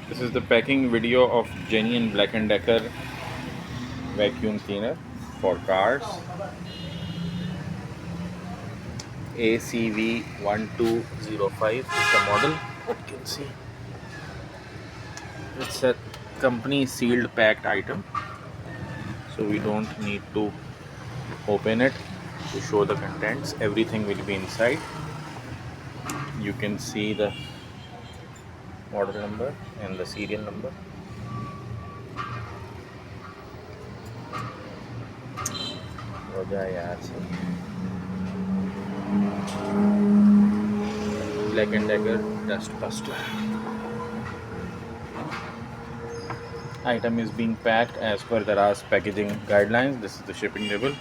This is the packing video of genuine Black&Decker vacuum cleaner for cars. ACV1205 is the model. You can see it's a company sealed packed item, so we don't need to open it to show the contents. Everything will be inside. You can see the model number and the serial number. हो जाए यार से Black&Decker Dust Buster. Item is being packed as per the RAS packaging guidelines. This is the shipping label.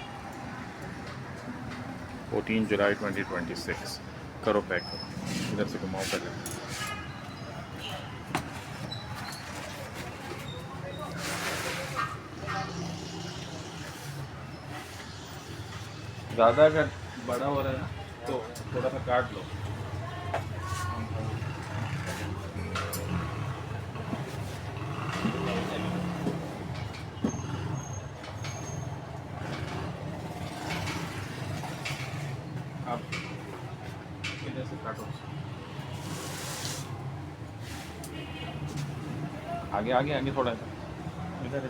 14 July 2026. करो pack करो, इधर से घुमाओ पहले. ज़्यादा अगर बड़ा हो रहा है ना तो थोड़ा सा काट लो. आप इधर से काटो, आगे आगे आगे थोड़ा सा इधर है.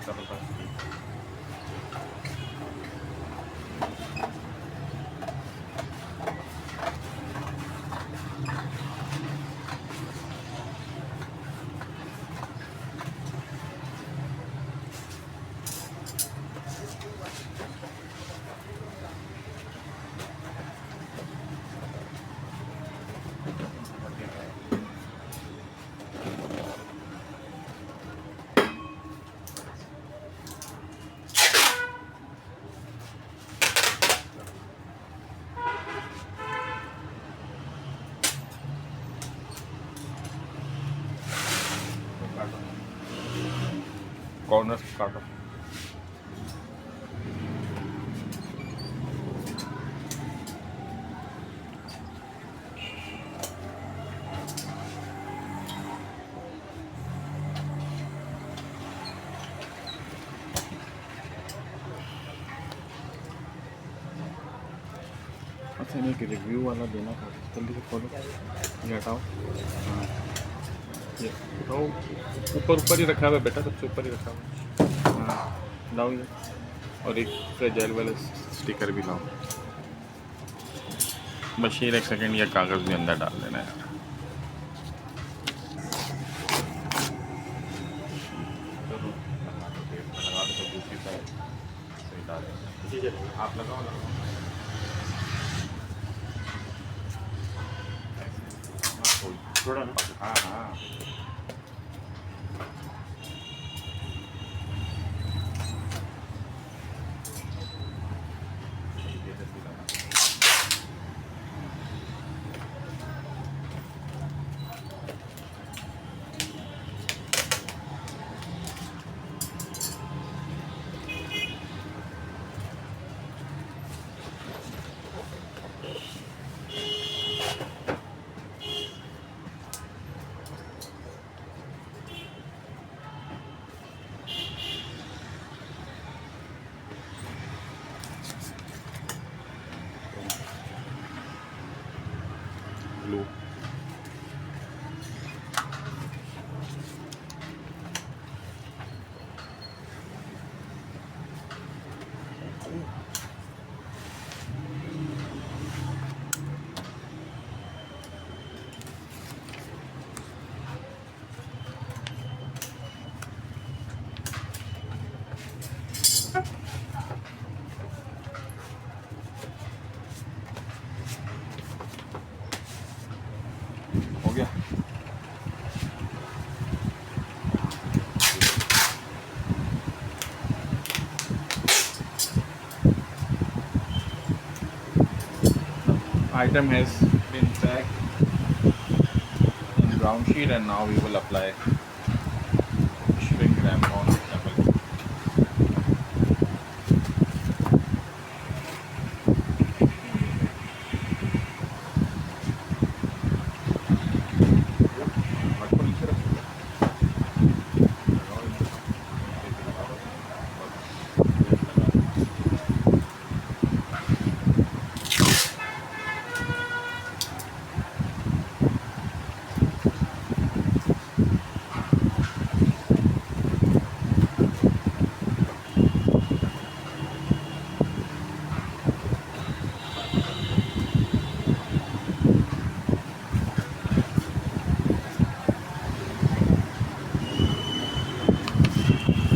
चलो बस. कॉर्नर काटो. अच्छा नहीं कि रिव्यू वाला देना था, जल्दी से खोलो, ये हटाओ. हाँ ये उठाओ, ऊपर ऊपर ही रखा हुआ है बेटा, सबसे ऊपर ही रखा हुआ है. हाँ लाओ ये, और एक फ्रेजाइल वाला स्टिकर भी लाओ. मशीन एक सेकंड, या कागज़ भी अंदर डाल देना है. आप लगाओ ना. थोड़ा ना. हाँ हाँ blue. हो गया. Item has been packed in brown sheet, and now we will apply shrink wrap on the double.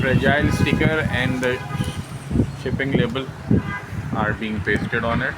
fragile sticker and the shipping label are being pasted on it.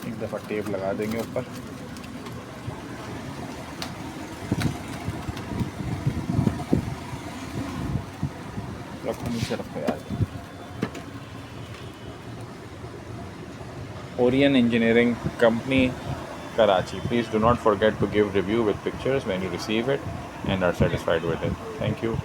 एक दफ़ा टेप लगा देंगे ऊपर। रखो नीचे रखो यार। Orion Engineering Company, Karachi. Please do not forget to give review with pictures when you receive it and are satisfied with it. Thank you.